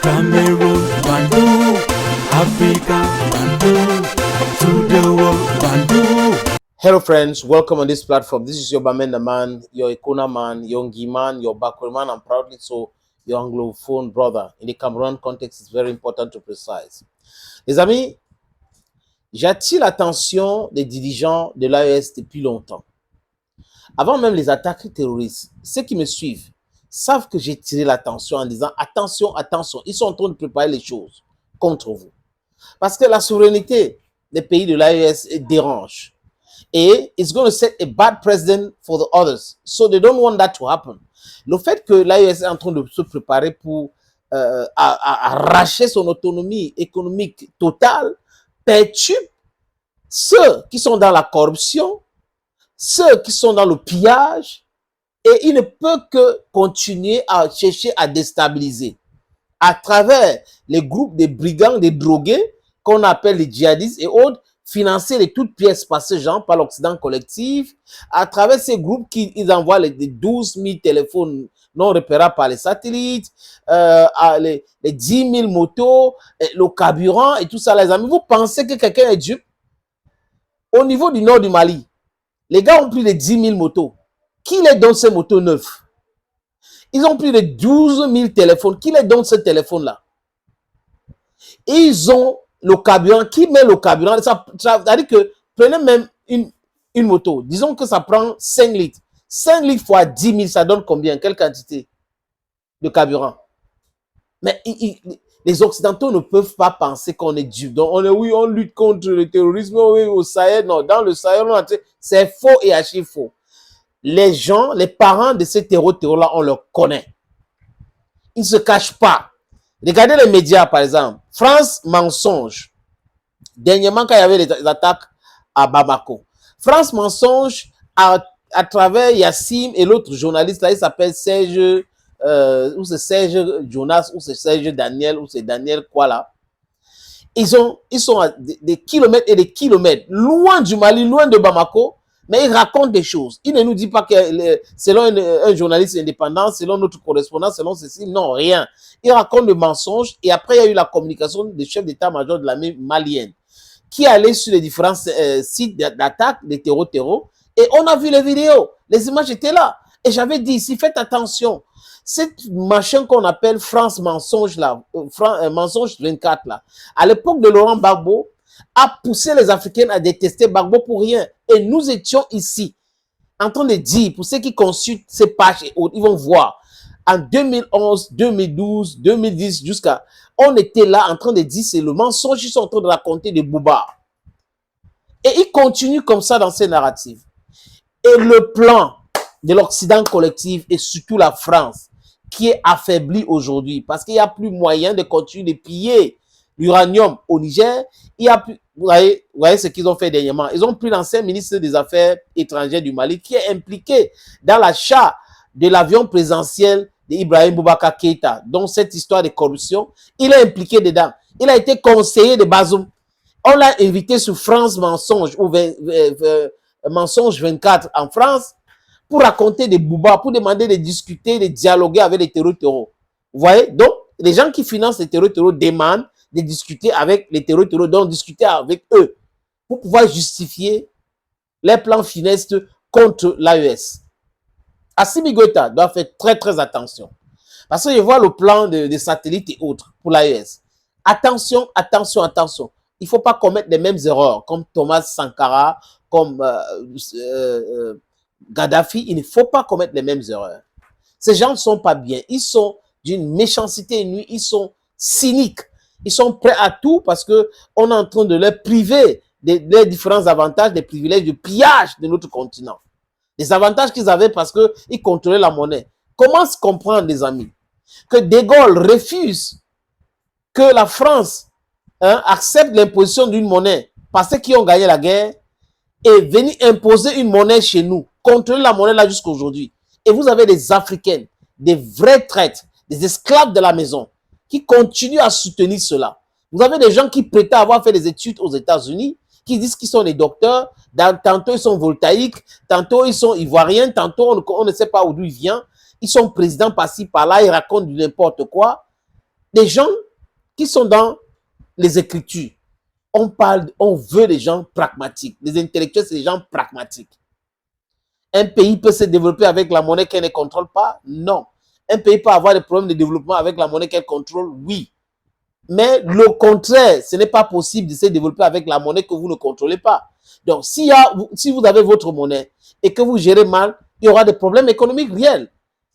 Cameroon, Bandung, Africa, Bandung, to the world, Bandung. Hello friends, welcome on this platform. This is your Bamenda man, your Ikona man, your Ngi man, your Bakwe man, and proudly so, your Anglophone brother. In the Cameroon context, it's very important to precise. Les amis, j'attire l'attention des dirigeants de l'AES depuis longtemps. Avant même les attaques terroristes, ceux qui me suivent savent que j'ai tiré l'attention en disant attention, attention, ils sont en train de préparer les choses contre vous. Parce que la souveraineté des pays de l'AES dérange. Et it's going to set a bad precedent for the others. So they don't want that to happen. Le fait que l'AES est en train de se préparer pour arracher son autonomie économique totale perturbe ceux qui sont dans la corruption, ceux qui sont dans le pillage, et il ne peut que continuer à chercher à déstabiliser à travers les groupes des brigands, des drogués, qu'on appelle les djihadistes et autres, financés de toutes pièces par ces gens, par l'Occident collectif, à travers ces groupes qui ils envoient les 12 000 téléphones non repérables par les satellites, les 10 000 motos, le carburant et tout ça, les amis. Vous pensez que quelqu'un est dupe? Au niveau du nord du Mali, les gars ont pris les 10 000 motos. Qui les donne ces motos neufs? Ils ont pris les 12 000 téléphones. Qui les donne ces téléphones-là? Ils ont le carburant. Qui met le carburant? Ça veut dire que prenez même une moto. Disons que ça prend 5 litres. 5 litres fois 10 000, ça donne combien? Quelle quantité de carburant? Mais les Occidentaux ne peuvent pas penser qu'on est dupe. Donc, on lutte contre le terrorisme oui, au Sahel. Non, dans le Sahel, c'est faux et archi faux. Les gens, les parents de ces terror-là, on leur connaît. Ils ne se cachent pas. Regardez les médias, par exemple. France Mensonge. Dernièrement, quand il y avait les attaques à Bamako. France Mensonge, à travers Yassim et l'autre journaliste, là, il s'appelle Serge, ou c'est Serge Jonas, ou c'est Serge Daniel, ou c'est Daniel quoi là. Ils sont à des kilomètres et des kilomètres, loin du Mali, loin de Bamako, mais ils racontent des choses. Ils ne nous disent pas que selon un journaliste indépendant, selon notre correspondant, selon ceci, non, rien. Ils racontent le mensonge et après, il y a eu la communication des chefs d'état-major de l'armée malienne qui allait sur les différents sites d'attaque des terreaux et on a vu les vidéos. Les images étaient là. Et j'avais dit ici, faites attention. Cette machin qu'on appelle France Mensonge là, Mensonge 24 là, à l'époque de Laurent Gbagbo, a poussé les Africains à détester Gbagbo pour rien. Et nous étions ici, en train de dire, pour ceux qui consultent ces pages et autres, ils vont voir, en 2011, 2012, 2010, jusqu'à... On était là en train de dire, c'est le mensonge, ils sont en train de raconter des boubards. Et ils continuent comme ça dans ces narratives. Et le plan de l'Occident collectif et surtout la France, qui est affaibli aujourd'hui, parce qu'il n'y a plus moyen de continuer de piller l'uranium au Niger. Il y a plus, vous voyez ce qu'ils ont fait dernièrement. Ils ont pris l'ancien ministre des Affaires étrangères du Mali qui est impliqué dans l'achat de l'avion présidentiel d'Ibrahim Boubacar Keïta. Donc cette histoire de corruption, il est impliqué dedans. Il a été conseiller de Bazoum. On l'a invité sur France Mensonge ou Mensonge 24 en France pour raconter des boubas, pour demander de discuter, de dialoguer avec les terreaux. Vous voyez? Donc, les gens qui financent les terreaux demandent de discuter avec les terreaux, donc discuter avec eux pour pouvoir justifier les plans funestes contre l'AES. Assimi Goïta doit faire très très attention. Parce que je vois le plan de satellites et autres pour l'AES. Attention, attention, attention. Il ne faut pas commettre les mêmes erreurs comme Thomas Sankara, comme Gaddafi. Il ne faut pas commettre les mêmes erreurs. Ces gens ne sont pas bien. Ils sont d'une méchanceté inouïe. Ils sont cyniques. Ils sont prêts à tout parce qu'on est en train de les priver des différents avantages, des privilèges de pillage de notre continent. Des avantages qu'ils avaient parce qu'ils contrôlaient la monnaie. Comment se comprendre, les amis, que De Gaulle refuse que la France accepte l'imposition d'une monnaie parce qu'ils ont gagné la guerre et venir imposer une monnaie chez nous, contrôler la monnaie là jusqu'à aujourd'hui. Et vous avez des Africains, des vrais traîtres, des esclaves de la maison qui continuent à soutenir cela. Vous avez des gens qui prétendent avoir fait des études aux États-Unis, qui disent qu'ils sont des docteurs, tantôt ils sont voltaïques, tantôt ils sont ivoiriens, tantôt on ne sait pas d'où ils viennent. Ils sont présidents par-ci, par-là, ils racontent du n'importe quoi. Des gens qui sont dans les écritures. On veut des gens pragmatiques. Les intellectuels, c'est des gens pragmatiques. Un pays peut se développer avec la monnaie qu'elle ne contrôle pas? Non. Un pays peut avoir des problèmes de développement avec la monnaie qu'elle contrôle? Oui. Mais le contraire, ce n'est pas possible de se développer avec la monnaie que vous ne contrôlez pas. Donc, si vous avez votre monnaie et que vous gérez mal, il y aura des problèmes économiques réels.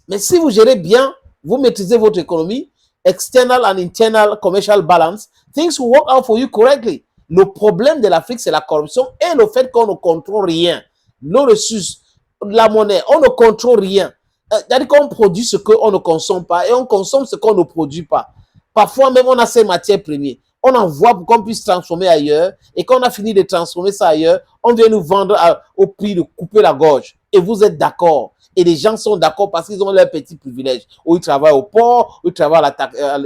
Mais si vous gérez bien, vous maîtrisez votre économie, external and internal commercial balance, things will work out for you correctly. Le problème de l'Afrique, c'est la corruption et le fait qu'on ne contrôle rien. Nos ressources, la monnaie, on ne contrôle rien. C'est-à-dire qu'on produit ce qu'on ne consomme pas et on consomme ce qu'on ne produit pas. Parfois même, on a ces matières premières. On envoie pour qu'on puisse transformer ailleurs. Et quand on a fini de transformer ça ailleurs, on vient nous vendre au prix de couper la gorge. Et vous êtes d'accord. Et les gens sont d'accord parce qu'ils ont leurs petits privilèges. Ou ils travaillent au port, ou ils travaillent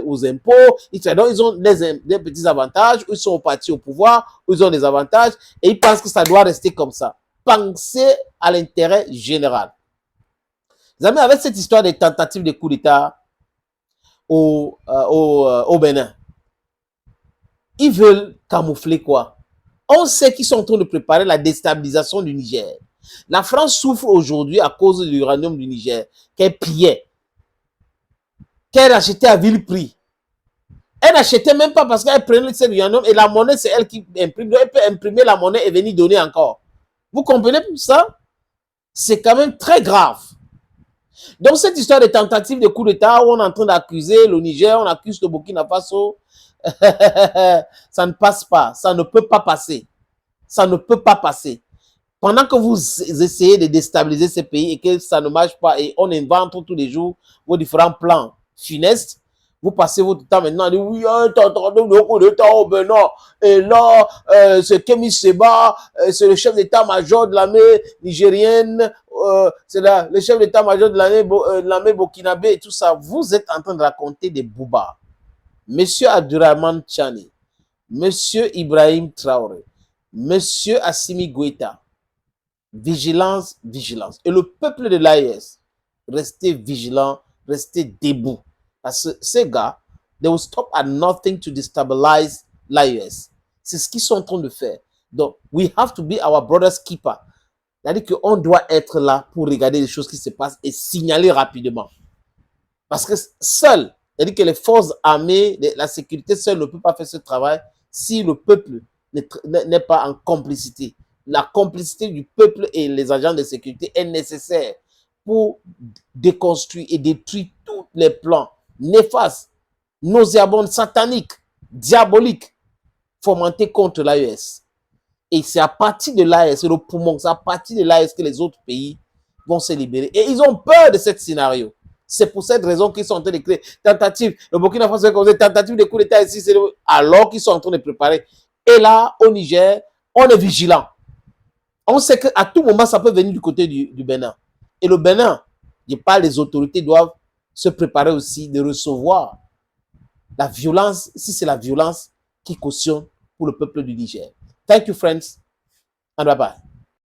aux impôts. Ils ont des petits avantages. Ou ils sont partis au pouvoir, ou ils ont des avantages. Et ils pensent que ça doit rester comme ça. Pensez à l'intérêt général. Vous savez, avec cette histoire des tentatives de coup d'État au Bénin, ils veulent camoufler quoi? On sait qu'ils sont en train de préparer la déstabilisation du Niger. La France souffre aujourd'hui à cause de l'uranium du Niger, qu'elle pillait, qu'elle achetait à vil prix. Elle n'achetait même pas parce qu'elle prenait cet uranium et la monnaie, c'est elle qui imprime. Donc elle peut imprimer la monnaie et venir donner encore. Vous comprenez ça? C'est quand même très grave. Donc cette histoire de tentative de coup d'État où on est en train d'accuser le Niger, on accuse le Burkina Faso, ça ne passe pas, ça ne peut pas passer. Ça ne peut pas passer. Pendant que vous essayez de déstabiliser ces pays et que ça ne marche pas et on invente tous les jours vos différents plans funestes, vous passez votre temps maintenant à dire oui, tentative de coup d'État au Bénin. Et là, c'est Kémy Séba, c'est le chef d'état-major de l'armée nigérienne, c'est le chef d'état-major de l'armée burkinabé et tout ça. Vous êtes en train de raconter des boubas. Monsieur Abdurrahman Tchani, Monsieur Ibrahim Traoré, Monsieur Assimi Goïta, vigilance, vigilance. Et le peuple de l'AES, restez vigilant, restez debout. Parce que ces gars, they will stop at nothing to destabilize l'AES. C'est ce qu'ils sont en train de faire. Donc, we have to be our brother's keeper. C'est-à-dire qu'on doit être là pour regarder les choses qui se passent et signaler rapidement. Parce que seul, c'est-à-dire que les forces armées, la sécurité seule ne peut pas faire ce travail si le peuple n'est pas en complicité. La complicité du peuple et les agents de sécurité est nécessaire pour déconstruire et détruire tous les plans néfastes, nauséabonds, sataniques, diaboliques, fomentés contre l'AES. Et c'est à partir de l'AES, c'est le poumon, c'est à partir de l'AES que les autres pays vont se libérer. Et ils ont peur de ce scénario. C'est pour cette raison qu'ils sont en train de créer tentative. Le Burkina Faso a tentative de coup d'État ici, alors qu'ils sont en train de préparer. Et là, au Niger, on est vigilant. On sait qu'à tout moment, ça peut venir du côté du Bénin. Et le Bénin, je parle, les autorités doivent se préparer aussi de recevoir la violence, si c'est la violence qui cautionne pour le peuple du Niger. Thank you, friends, and bye-bye.